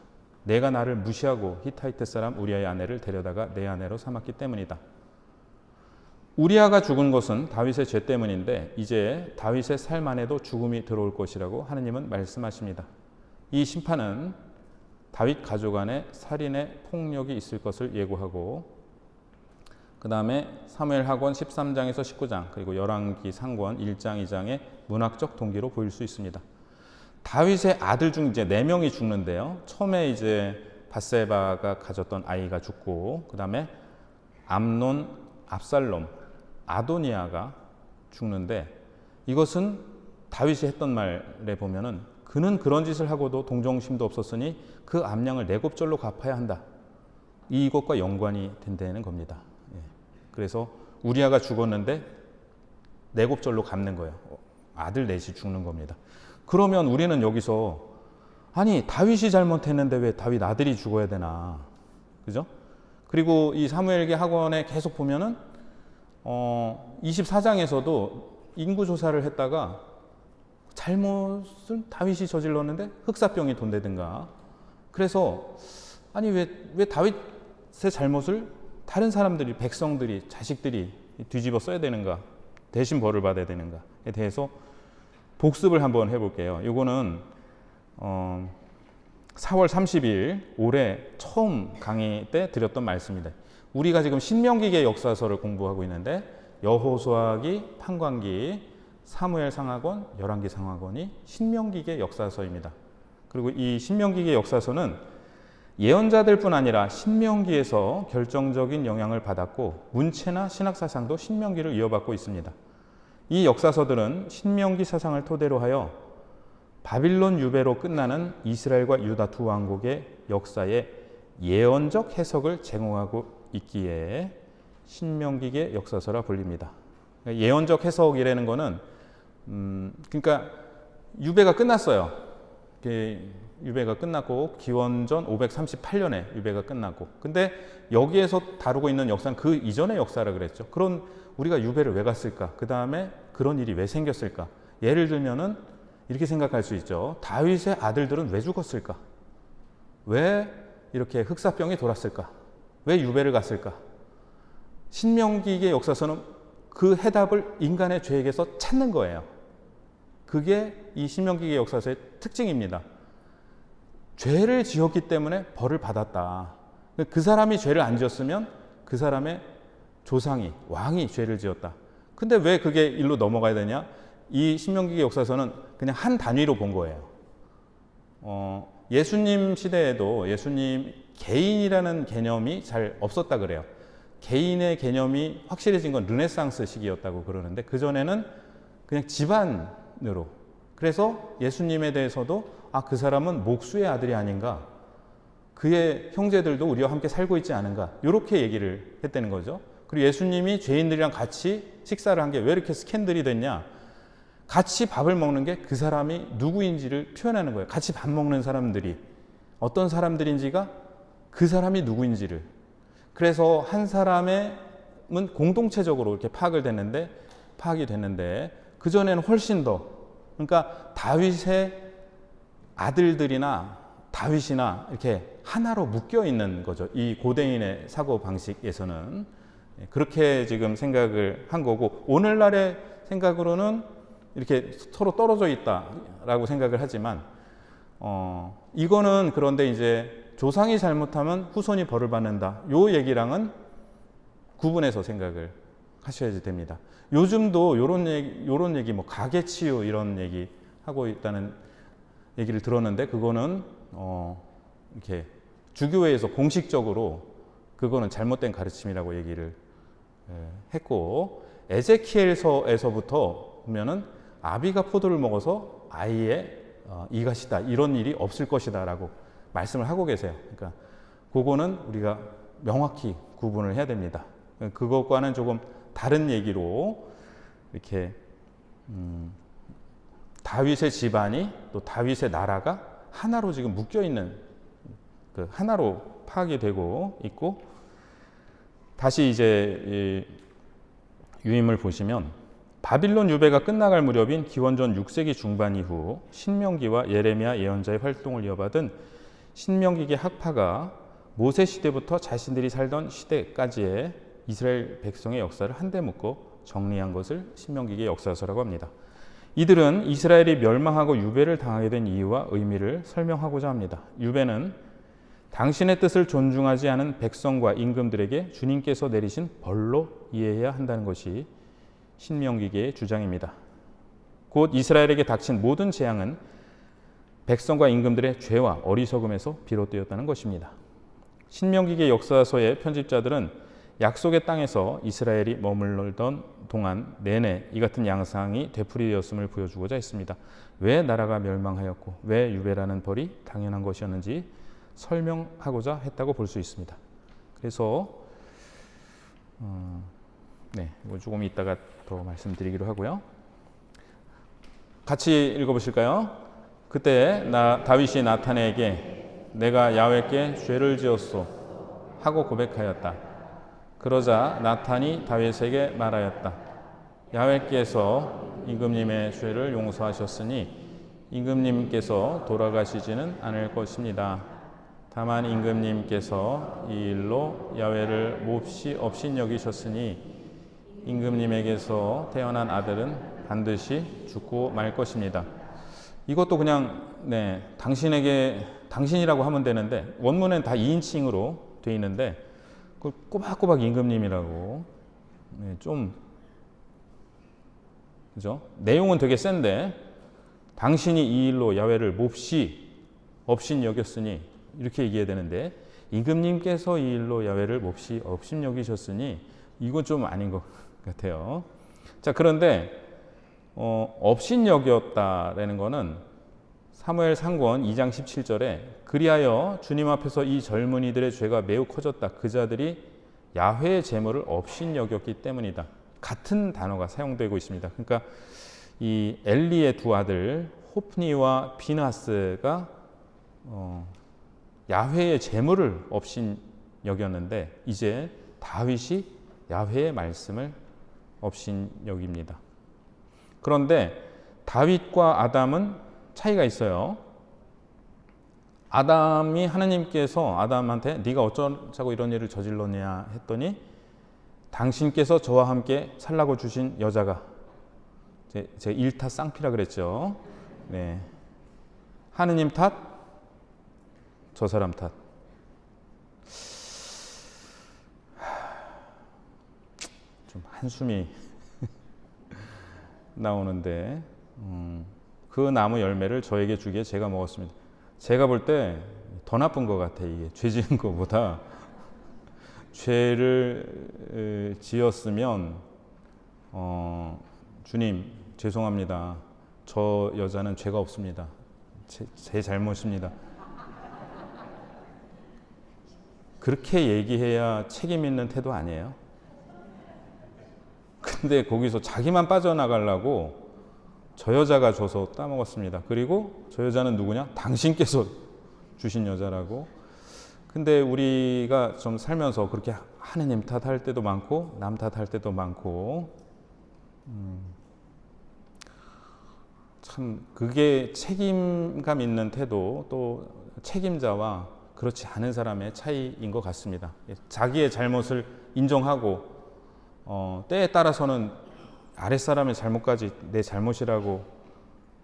[SPEAKER 1] 내가 나를 무시하고 히타이트 사람 우리아의 아내를 데려다가 내 아내로 삼았기 때문이다. 우리아가 죽은 것은 다윗의 죄 때문인데 이제 다윗의 삶 안에도 죽음이 들어올 것이라고 하느님은 말씀하십니다. 이 심판은 다윗 가족 안에 살인의 폭력이 있을 것을 예고하고 그 다음에 사무엘하권 13장에서 19장 그리고 열왕기 상권 1장 2장의 문학적 동기로 보일 수 있습니다. 다윗의 아들 중 이제 4명이 죽는데요. 처음에 이제 밧세바가 가졌던 아이가 죽고 그 다음에 암논, 압살롬, 아도니아가 죽는데 이것은 다윗이 했던 말에 보면은 그는 그런 짓을 하고도 동정심도 없었으니 그 암양을 4곱절로 갚아야 한다. 이것과 연관이 된다는 겁니다. 그래서 우리아가 죽었는데 4곱절로 갚는 거예요. 아들 넷이 죽는 겁니다. 그러면 우리는 여기서 아니 다윗이 잘못했는데 왜 다윗 아들이 죽어야 되나, 그죠? 그리고 이 사무엘기 학원에 계속 보면은 24장에서도 인구 조사를 했다가 잘못을 다윗이 저질렀는데 흑사병이 돈다든가. 그래서 아니 왜 다윗의 잘못을 다른 사람들이, 백성들이, 자식들이 뒤집어 써야 되는가, 대신 벌을 받아야 되는가에 대해서 복습을 한번 해볼게요. 이거는 4월 30일 올해 처음 강의 때 드렸던 말씀입니다. 우리가 지금 신명기의 역사서를 공부하고 있는데 여호수아기, 판관기, 사무엘 상하권, 열왕기 상하권이 신명기의 역사서입니다. 그리고 이 신명기의 역사서는 예언자들뿐 아니라 신명기에서 결정적인 영향을 받았고 문체나 신학사상도 신명기를 이어받고 있습니다. 이 역사서들은 신명기 사상을 토대로 하여 바빌론 유배로 끝나는 이스라엘과 유다 두 왕국의 역사에 예언적 해석을 제공하고 있기에 신명기의 역사서라 불립니다. 예언적 해석이라는 거는 그러니까 유배가 끝났어요. 유배가 끝났고 기원전 538년에 유배가 끝났고, 근데 여기에서 다루고 있는 역사는 그 이전의 역사라 그랬죠. 그런 우리가 유배를 왜 갔을까? 그 다음에 그런 일이 왜 생겼을까? 예를 들면은 이렇게 생각할 수 있죠. 다윗의 아들들은 왜 죽었을까? 왜 이렇게 흑사병이 돌았을까? 왜 유배를 갔을까? 신명기의 역사서는 그 해답을 인간의 죄에게서 찾는 거예요. 그게 이 신명기의 역사서의 특징입니다. 죄를 지었기 때문에 벌을 받았다. 그 사람이 죄를 안 지었으면 그 사람의 조상이, 왕이 죄를 지었다. 근데 왜 그게 일로 넘어가야 되냐? 이 신명기의 역사서는 그냥 한 단위로 본 거예요. 예수님 시대에도 예수님 개인이라는 개념이 잘 없었다 그래요. 개인의 개념이 확실해진 건 르네상스 시기였다고 그러는데 그전에는 그냥 집안으로. 그래서 예수님에 대해서도 그 사람은 목수의 아들이 아닌가, 그의 형제들도 우리와 함께 살고 있지 않은가, 이렇게 얘기를 했다는 거죠. 그리고 예수님이 죄인들이랑 같이 식사를 한 게 왜 이렇게 스캔들이 됐냐, 같이 밥을 먹는 게 그 사람이 누구인지를 표현하는 거예요. 같이 밥 먹는 사람들이 어떤 사람들인지가 그 사람이 누구인지를, 그래서 한 사람은 공동체적으로 이렇게 파악이 됐는데 그 전에는 훨씬 더, 그러니까 다윗의 아들들이나 다윗이나 이렇게 하나로 묶여 있는 거죠. 이 고대인의 사고 방식에서는 그렇게 지금 생각을 한 거고, 오늘날의 생각으로는 이렇게 서로 떨어져 있다라고 생각을 하지만, 이거는 그런데 이제 조상이 잘못하면 후손이 벌을 받는다, 요 얘기랑은 구분해서 생각을 하셔야 됩니다. 요즘도 요런 얘기, 뭐 가계치유 이런 얘기 하고 있다는 얘기를 들었는데, 그거는 이렇게 주교회에서 공식적으로 그거는 잘못된 가르침이라고 얘기를 했고, 에제키엘서에서부터 보면은 아비가 포도를 먹어서 아이의 이가 시다, 이런 일이 없을 것이다라고 말씀을 하고 계세요. 그러니까 그거는 우리가 명확히 구분을 해야 됩니다. 그것과는 조금 다른 얘기로 이렇게 다윗의 집안이 또 다윗의 나라가 하나로 지금 묶여 있는, 그 하나로 파악이 되고 있고, 다시 이제 유임을 보시면 바빌론 유배가 끝나갈 무렵인 기원전 6세기 중반 이후 신명기와 예레미야 예언자의 활동을 이어받은 신명기계 학파가 모세 시대부터 자신들이 살던 시대까지의 이스라엘 백성의 역사를 한데 묶어 정리한 것을 신명기계 역사서라고 합니다. 이들은 이스라엘이 멸망하고 유배를 당하게 된 이유와 의미를 설명하고자 합니다. 유배는 당신의 뜻을 존중하지 않은 백성과 임금들에게 주님께서 내리신 벌로 이해해야 한다는 것이 신명기계의 주장입니다. 곧 이스라엘에게 닥친 모든 재앙은 백성과 임금들의 죄와 어리석음에서 비롯되었다는 것입니다. 신명기계 역사서의 편집자들은 약속의 땅에서 이스라엘이 머물던 동안 내내 이 같은 양상이 되풀이되었음을 보여주고자 했습니다. 왜 나라가 멸망하였고 왜 유배라는 벌이 당연한 것이었는지 설명하고자 했다고 볼 수 있습니다. 그래서 이거 조금 이따가 더 말씀드리기로 하고요. 같이 읽어보실까요? 그때 다윗이 나탄에게 내가 야훼께 죄를 지었소 하고 고백하였다. 그러자 나탄이 다윗에게 말하였다. 야훼께서 임금님의 죄를 용서하셨으니 임금님께서 돌아가시지는 않을 것입니다. 다만 임금님께서 이 일로 야훼를 몹시 업신여기셨으니 임금님에게서 태어난 아들은 반드시 죽고 말 것입니다. 이것도 그냥 당신이라고 하면 되는데, 원문엔 다 2인칭으로 돼 있는데 그걸 꼬박꼬박 임금님이라고, 좀 그죠? 내용은 되게 센데, 당신이 이 일로 야훼를 몹시 업신여겼으니 이렇게 얘기해야 되는데, 임금님께서 이 일로 야훼를 몹시 업신여기셨으니 이건 좀 아닌 것 같아요. 자, 그런데 업신여겼다라는 거는 사무엘 상권 2장 17절에 그리하여 주님 앞에서 이 젊은이들의 죄가 매우 커졌다. 그 자들이 야훼의 제물을 업신여겼기 때문이다. 같은 단어가 사용되고 있습니다. 그러니까 이 엘리의 두 아들 호프니와 비나스가 야훼의 제물을 업신여겼는데, 이제 다윗이 야훼의 말씀을 업신여깁니다. 그런데 다윗과 아담은 차이가 있어요. 아담이 하나님께서 아담한테 네가 어쩌자고 이런 일을 저질렀냐 했더니, 당신께서 저와 함께 살라고 주신 여자가, 제가 일타 쌍피라 그랬죠. 하느님 탓, 저 사람 탓. 좀 한숨이 나오는데, 그 나무 열매를 저에게 주기에 제가 먹었습니다. 제가 볼 때 더 나쁜 것 같아. 이게 죄 지은 것보다. 죄를 지었으면 주님 죄송합니다. 저 여자는 죄가 없습니다. 제 잘못입니다. 그렇게 얘기해야 책임 있는 태도 아니에요? 근데 거기서 자기만 빠져나가려고 저 여자가 줘서 따먹었습니다. 그리고 저 여자는 누구냐? 당신께서 주신 여자라고. 근데 우리가 좀 살면서 그렇게 하느님 탓할 때도 많고 남 탓할 때도 많고 참 그게 책임감 있는 태도, 또 책임자와 그렇지 않은 사람의 차이인 것 같습니다. 자기의 잘못을 인정하고 때에 따라서는 아랫사람의 잘못까지 내 잘못이라고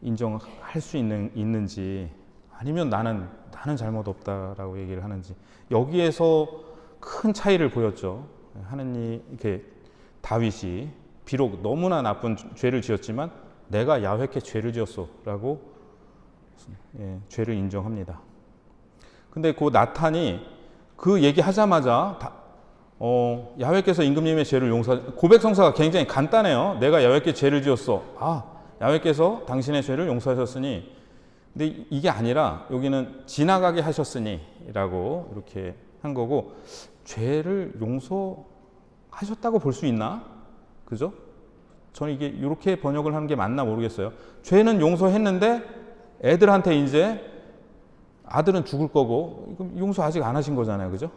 [SPEAKER 1] 인정할 수 있는지, 아니면 나는 잘못 없다라고 얘기를 하는지, 여기에서 큰 차이를 보였죠. 하느님, 이렇게 다윗이 비록 너무나 나쁜 죄를 지었지만 내가 야훼께 죄를 지었소라고 죄를 인정합니다. 근데 그 나탄이 그 얘기하자마자 야훼께서 임금님의 죄를 고백 성사가 굉장히 간단해요. 내가 야훼께 죄를 지었어. 야훼께서 당신의 죄를 용서하셨으니. 근데 이게 아니라 여기는 지나가게 하셨으니라고 이렇게 한 거고, 죄를 용서하셨다고 볼 수 있나? 그죠? 저는 이게 이렇게 번역을 하는 게 맞나 모르겠어요. 죄는 용서했는데 애들한테 이제 아들은 죽을 거고, 그럼 용서 아직 안 하신 거잖아요. 그죠?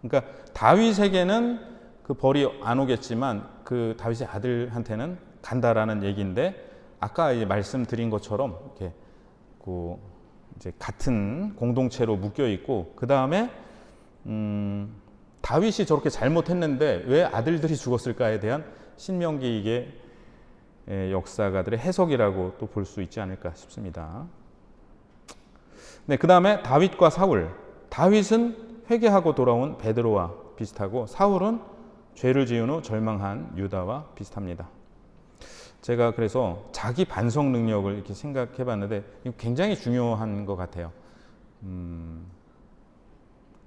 [SPEAKER 1] 그러니까 다윗에게는 그 벌이 안 오겠지만 그 다윗의 아들한테는 간다라는 얘기인데, 아까 이제 말씀드린 것처럼 이렇게 이제 같은 공동체로 묶여 있고, 그 다음에 다윗이 저렇게 잘못했는데 왜 아들들이 죽었을까에 대한 신명기의 역사가들의 해석이라고 또 볼 수 있지 않을까 싶습니다. 네, 그 다음에 다윗과 사울. 다윗은 회개하고 돌아온 베드로와 비슷하고, 사울은 죄를 지은 후 절망한 유다와 비슷합니다. 제가 그래서 자기 반성 능력을 이렇게 생각해 봤는데 굉장히 중요한 것 같아요.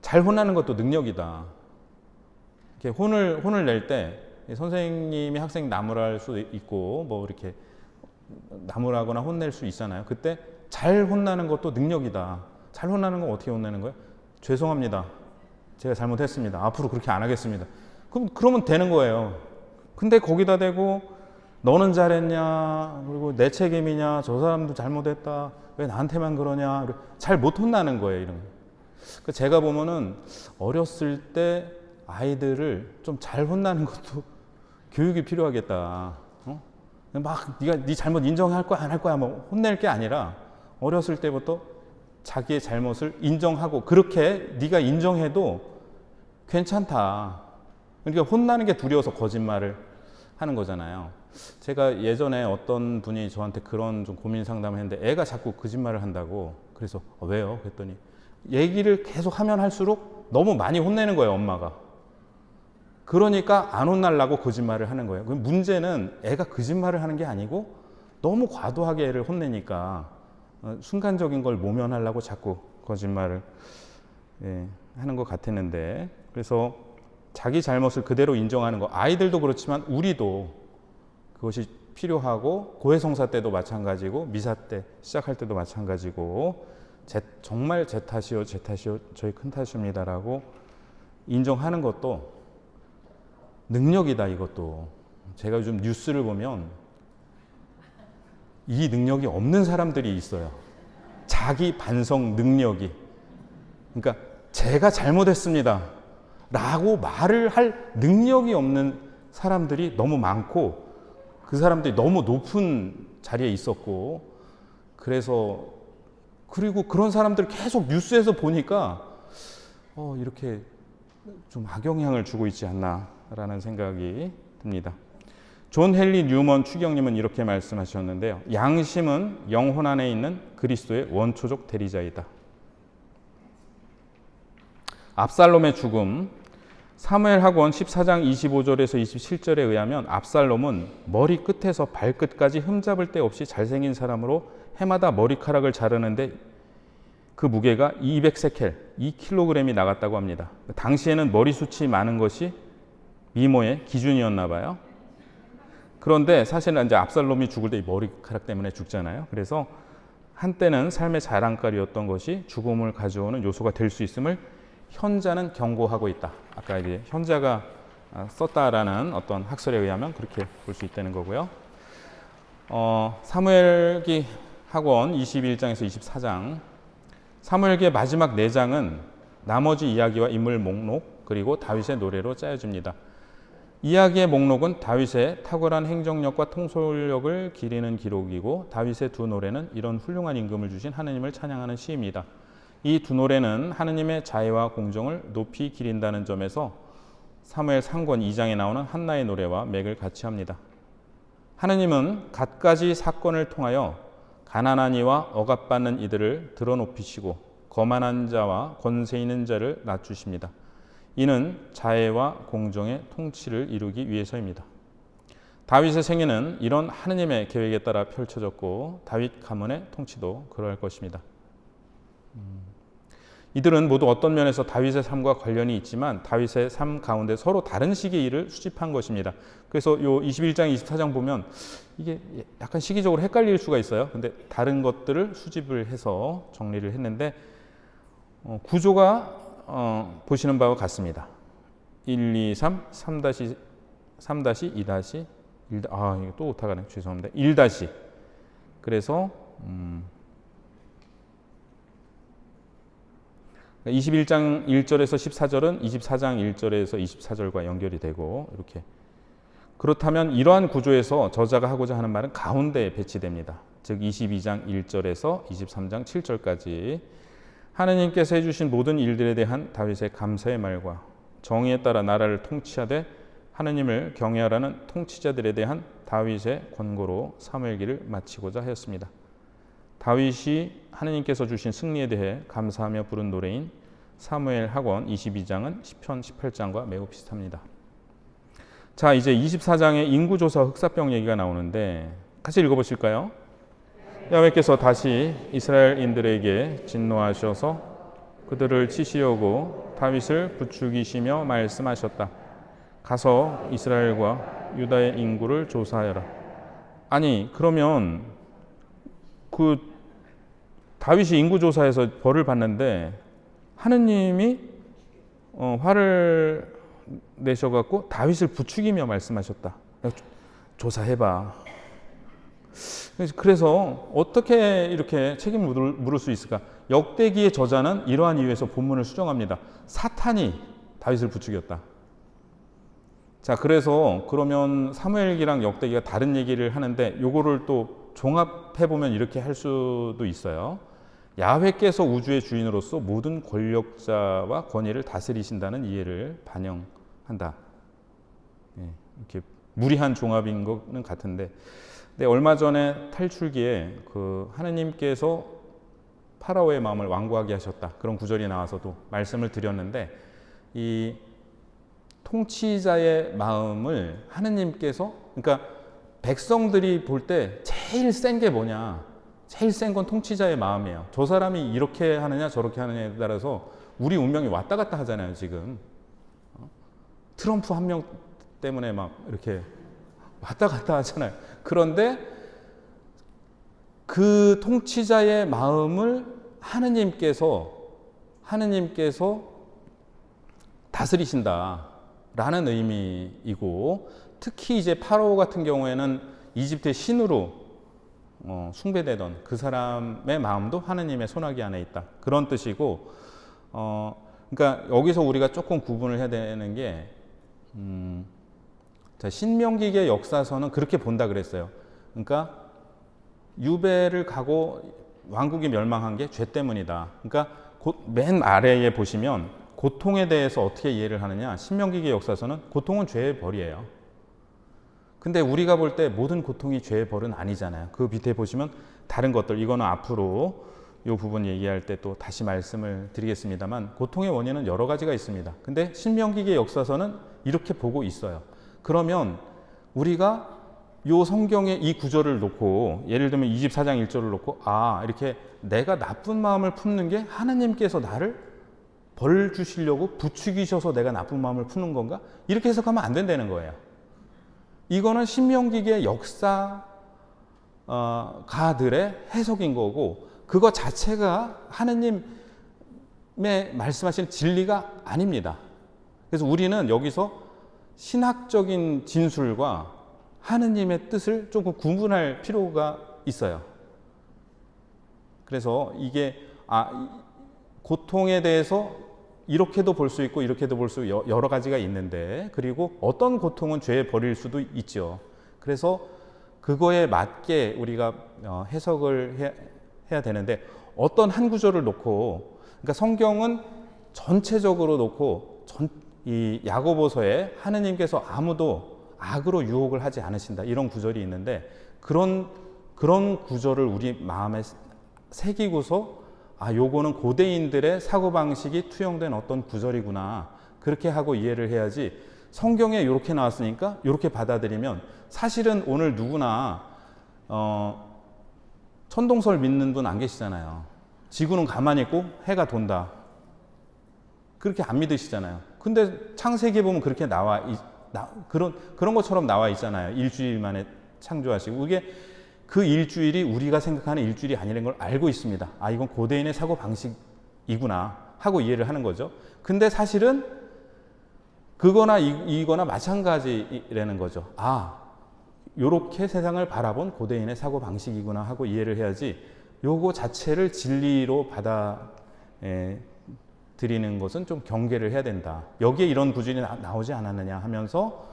[SPEAKER 1] 잘 혼나는 것도 능력이다. 이렇게 혼을 낼 때 선생님이 학생 나무랄 수도 있고 뭐 이렇게 나무라거나 혼낼 수 있잖아요. 그때 잘 혼나는 것도 능력이다. 잘 혼나는 건 어떻게 혼내는 거예요? 죄송합니다. 제가 잘못했습니다. 앞으로 그렇게 안 하겠습니다. 그러면 되는 거예요. 근데 거기다 대고 너는 잘했냐, 그리고 내 책임이냐, 저 사람도 잘못했다, 왜 나한테만 그러냐, 잘 못 혼나는 거예요, 이런 거. 제가 보면은 어렸을 때 아이들을 좀 잘 혼나는 것도 교육이 필요하겠다. 막 네가 네 잘못 인정할 거야, 안 할 거야, 뭐 혼낼 게 아니라 어렸을 때부터 자기의 잘못을 인정하고, 그렇게 네가 인정해도 괜찮다. 그러니까 혼나는 게 두려워서 거짓말을 하는 거잖아요. 제가 예전에 어떤 분이 저한테 그런 좀 고민 상담을 했는데, 애가 자꾸 거짓말을 한다고. 그래서 왜요? 그랬더니 얘기를 계속 하면 할수록 너무 많이 혼내는 거예요, 엄마가. 그러니까 안 혼날라고 거짓말을 하는 거예요. 문제는 애가 거짓말을 하는 게 아니고 너무 과도하게 애를 혼내니까 순간적인 걸 모면하려고 자꾸 거짓말을 하는 것 같았는데, 그래서 자기 잘못을 그대로 인정하는 거, 아이들도 그렇지만 우리도 그것이 필요하고, 고해성사 때도 마찬가지고, 미사 때 시작할 때도 마찬가지고, 정말 제 탓이요, 저희 큰 탓입니다라고 인정하는 것도 능력이다. 이것도 제가 요즘 뉴스를 보면 이 능력이 없는 사람들이 있어요. 자기 반성 능력이. 그러니까 제가 잘못했습니다 라고 말을 할 능력이 없는 사람들이 너무 많고, 그 사람들이 너무 높은 자리에 있었고, 그리고 그런 사람들 계속 뉴스에서 보니까 이렇게 좀 악영향을 주고 있지 않나라는 생각이 듭니다. 존 헨리 뉴먼 추경님은 이렇게 말씀하셨는데요. 양심은 영혼 안에 있는 그리스도의 원초적 대리자이다. 압살롬의 죽음. 사무엘하고원 14장 25절에서 27절에 의하면 압살롬은 머리 끝에서 발끝까지 흠잡을 데 없이 잘생긴 사람으로 해마다 머리카락을 자르는데 그 무게가 200세켈, 2kg이 나갔다고 합니다. 당시에는 머리숱이 많은 것이 미모의 기준이었나 봐요. 그런데 사실은 이제 압살롬이 죽을 때 이 머리카락 때문에 죽잖아요. 그래서 한때는 삶의 자랑거리였던 것이 죽음을 가져오는 요소가 될 수 있음을 현자는 경고하고 있다. 아까 이제 현자가 썼다라는 어떤 학설에 의하면 그렇게 볼 수 있다는 거고요. 사무엘기 학원 21장에서 24장. 사무엘기의 마지막 4장은 나머지 이야기와 인물 목록 그리고 다윗의 노래로 짜여집니다. 이야기의 목록은 다윗의 탁월한 행정력과 통솔력을 기리는 기록이고 다윗의 두 노래는 이런 훌륭한 임금을 주신 하느님을 찬양하는 시입니다. 이 두 노래는 하느님의 자애와 공정을 높이 기린다는 점에서 사무엘 상권 2장에 나오는 한나의 노래와 맥을 같이 합니다. 하느님은 갖가지 사건을 통하여 가난한 이와 억압받는 이들을 드러높이시고 거만한 자와 권세 있는 자를 낮추십니다. 이는 자애와 공정의 통치를 이루기 위해서입니다. 다윗의 생애는 이런 하느님의 계획에 따라 펼쳐졌고 다윗 가문의 통치도 그러할 것입니다. 이들은 모두 어떤 면에서 다윗의 삶과 관련이 있지만 다윗의 삶 가운데 서로 다른 시기의 일을 수집한 것입니다. 그래서 요 21장, 24장 보면 이게 약간 시기적으로 헷갈릴 수가 있어요. 근데 다른 것들을 수집을 해서 정리를 했는데 구조가 보시는 바와 같습니다. 1, 2, 3, 3-2-1, 이거 또 오타가네. 죄송합니다. 1- 그래서 21장 1절에서 14절은 24장 1절에서 24절과 연결이 되고 이렇게. 그렇다면 이러한 구조에서 저자가 하고자 하는 말은 가운데에 배치됩니다. 즉 22장 1절에서 23장 7절까지 하느님께서 해주신 모든 일들에 대한 다윗의 감사의 말과 정의에 따라 나라를 통치하되 하느님을 경외하라는 통치자들에 대한 다윗의 권고로 사무엘기를 마치고자 하였습니다. 다윗이 하느님께서 주신 승리에 대해 감사하며 부른 노래인 사무엘 하권 22장은 시편 18장과 매우 비슷합니다. 자, 이제 24장의 인구조사 흑사병 얘기가 나오는데 같이 읽어보실까요? 야훼께서 다시 이스라엘인들에게 진노하셔서 그들을 치시려고 다윗을 부추기시며 말씀하셨다. 가서 이스라엘과 유다의 인구를 조사하여라. 아니, 그러면 그 다윗이 인구조사에서 벌을 받는데 하느님이 화를 내셔갖고 다윗을 부추기며 말씀하셨다. 조사해봐. 그래서 어떻게 이렇게 책임을 물을 수 있을까? 역대기의 저자는 이러한 이유에서 본문을 수정합니다. 사탄이 다윗을 부추겼다. 자, 그래서 그러면 사무엘기랑 역대기가 다른 얘기를 하는데 요거를 또 종합해보면 이렇게 할 수도 있어요. 야훼께서 우주의 주인으로서 모든 권력자와 권위를 다스리신다는 이해를 반영한다. 이렇게 무리한 종합인 것은 같은데, 근데 얼마 전에 탈출기에 그 하느님께서 파라오의 마음을 완고하게 하셨다, 그런 구절이 나와서도 말씀을 드렸는데, 이 통치자의 마음을 하느님께서, 그러니까 백성들이 볼 때 제일 센 게 뭐냐? 제일 센 건 통치자의 마음이에요. 저 사람이 이렇게 하느냐 저렇게 하느냐에 따라서 우리 운명이 왔다 갔다 하잖아요, 지금. 트럼프 한 명 때문에 막 이렇게 왔다 갔다 하잖아요. 그런데 그 통치자의 마음을 하느님께서 다스리신다라는 의미이고, 특히 이제 파라오 같은 경우에는 이집트의 신으로 숭배되던 그 사람의 마음도 하느님의 손아귀 안에 있다, 그런 뜻이고, 그러니까 여기서 우리가 조금 구분을 해야 되는 게, 신명기의 역사서는 그렇게 본다 그랬어요. 그러니까 유배를 가고 왕국이 멸망한 게 죄 때문이다. 그러니까 맨 아래에 보시면 고통에 대해서 어떻게 이해를 하느냐, 신명기의 역사서는 고통은 죄의 벌이에요. 근데 우리가 볼 때 모든 고통이 죄의 벌은 아니잖아요. 그 밑에 보시면 다른 것들, 이거는 앞으로 이 부분 얘기할 때 또 다시 말씀을 드리겠습니다만, 고통의 원인은 여러 가지가 있습니다. 근데 신명기의 역사서는 이렇게 보고 있어요. 그러면 우리가 이 성경의 이 구절을 놓고, 예를 들면 24장 1절을 놓고, 이렇게 내가 나쁜 마음을 품는 게 하나님께서 나를 벌 주시려고 부추기셔서 내가 나쁜 마음을 푸는 건가? 이렇게 해석하면 안 된다는 거예요. 이거는 신명기의 역사가들의 해석인 거고, 그거 자체가 하느님의 말씀하시는 진리가 아닙니다. 그래서 우리는 여기서 신학적인 진술과 하느님의 뜻을 조금 구분할 필요가 있어요. 그래서 이게 고통에 대해서 이렇게도 볼 수 있고 이렇게도 볼 수 여러 가지가 있는데, 그리고 어떤 고통은 죄에 버릴 수도 있죠. 그래서 그거에 맞게 우리가 해석을 해야 되는데, 어떤 한 구절을 놓고, 그러니까 성경은 전체적으로 놓고 이 야고보서에 하느님께서 아무도 악으로 유혹을 하지 않으신다, 이런 구절이 있는데, 그런 구절을 우리 마음에 새기고서 요거는 고대인들의 사고방식이 투영된 어떤 구절이구나, 그렇게 하고 이해를 해야지, 성경에 이렇게 나왔으니까 이렇게 받아들이면, 사실은 오늘 누구나 천동설 믿는 분 안 계시잖아요. 지구는 가만히 있고 해가 돈다, 그렇게 안 믿으시잖아요. 근데 창세기에 보면 그렇게 그런 것처럼 나와 있잖아요. 일주일 만에 창조하시고, 이게 그 일주일이 우리가 생각하는 일주일이 아니라는 걸 알고 있습니다. 이건 고대인의 사고 방식이구나 하고 이해를 하는 거죠. 근데 사실은 그거나 이거나 마찬가지라는 거죠. 요렇게 세상을 바라본 고대인의 사고 방식이구나 하고 이해를 해야지, 요거 자체를 진리로 드리는 것은 좀 경계를 해야 된다. 여기에 이런 구절이 나오지 않았느냐 하면서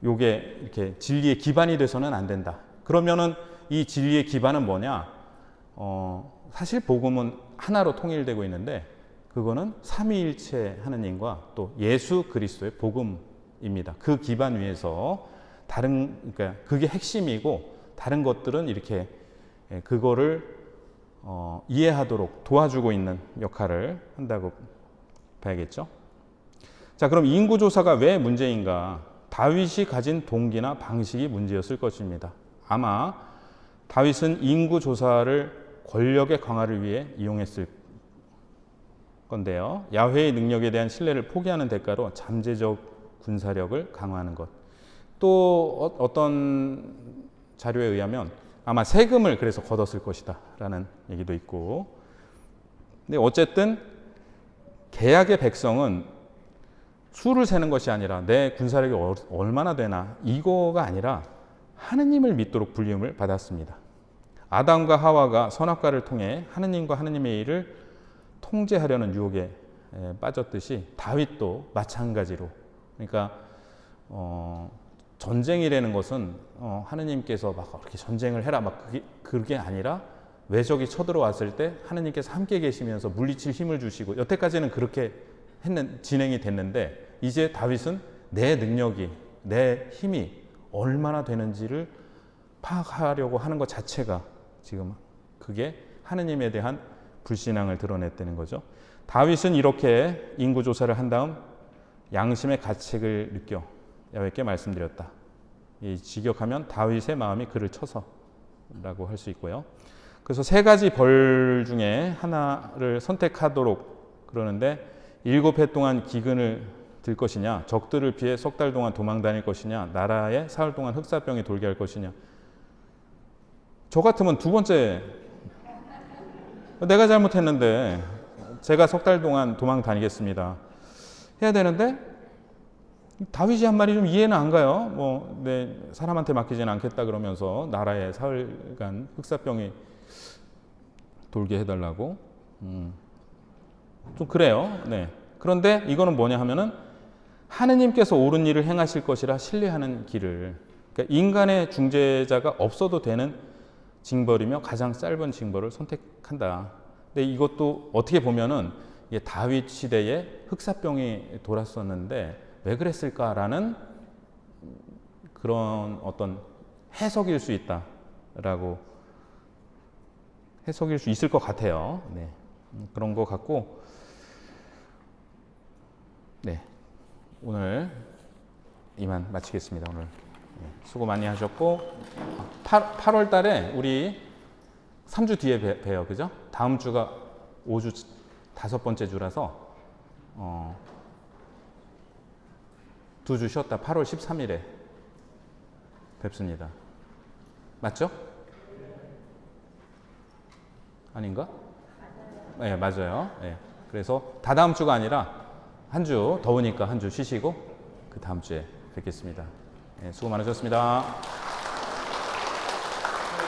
[SPEAKER 1] 요게 이렇게 진리의 기반이 돼서는 안 된다. 그러면은 이 진리의 기반은 뭐냐? 사실 복음은 하나로 통일되고 있는데, 그거는 삼위일체 하느님과 또 예수 그리스도의 복음입니다. 그 기반 위에서 그러니까 그게 핵심이고, 다른 것들은 이렇게 그거를 이해하도록 도와주고 있는 역할을 한다고 봐야겠죠. 자, 그럼 인구조사가 왜 문제인가? 다윗이 가진 동기나 방식이 문제였을 것입니다. 아마 다윗은 인구조사를 권력의 강화를 위해 이용했을 건데요. 야훼의 능력에 대한 신뢰를 포기하는 대가로 잠재적 군사력을 강화하는 것. 또 어떤 자료에 의하면 아마 세금을 그래서 걷었을 것이다 라는 얘기도 있고, 근데 어쨌든 개약의 백성은 수를 세는 것이 아니라 내 군사력이 얼마나 되나, 이거가 아니라 하느님을 믿도록 불림을 받았습니다. 아담과 하와가 선악과를 통해 하느님과 하느님의 일을 통제하려는 유혹에 빠졌듯이 다윗도 마찬가지로, 그러니까 전쟁이라는 것은 하느님께서 막 그렇게 전쟁을 해라 막 그게 아니라, 외적이 쳐들어왔을 때 하느님께서 함께 계시면서 물리칠 힘을 주시고, 여태까지는 그렇게 진행이 됐는데, 이제 다윗은 내 능력이, 내 힘이 얼마나 되는지를 파악하려고 하는 것 자체가 지금 그게 하느님에 대한 불신앙을 드러냈다는 거죠. 다윗은 이렇게 인구조사를 한 다음 양심의 가책을 느껴 야훼께 말씀드렸다. 이 직역하면 다윗의 마음이 그를 쳐서라고 할 수 있고요. 그래서 세 가지 벌 중에 하나를 선택하도록 그러는데, 7해 동안 기근을 들 것이냐, 적들을 피해 석 달 동안 도망 다닐 것이냐, 나라에 사흘 동안 흑사병이 돌게 할 것이냐. 저 같으면 두 번째, 내가 잘못했는데 제가 석 달 동안 도망 다니겠습니다 해야 되는데, 다윗이 한 말이 좀 이해는 안 가요. 내 사람한테 맡기지는 않겠다 그러면서 나라에 사흘간 흑사병이 돌게 해달라고. 좀 그래요. 네. 그런데 이거는 뭐냐 하면은, 하느님께서 옳은 일을 행하실 것이라 신뢰하는 길을, 그러니까 인간의 중재자가 없어도 되는 징벌이며 가장 짧은 징벌을 선택한다. 근데 이것도 어떻게 보면은 다윗 시대에 흑사병이 돌았었는데 왜 그랬을까라는 그런 어떤 해석일 수 있다라고, 해석일 수 있을 것 같아요. 네. 그런 것 같고, 네. 오늘 이만 마치겠습니다. 오늘 수고 많이 하셨고, 8월 달에 우리 3주 뒤에 봬요. 그죠? 다음 주가 5주 5번째 주라서 2주 쉬었다 8월 13일에 뵙습니다. 맞죠? 아닌가? 네, 맞아요. 네. 그래서 다다음 주가 아니라 한 주, 더우니까 한 주 쉬시고 그 다음 주에 뵙겠습니다. 네, 수고 많으셨습니다.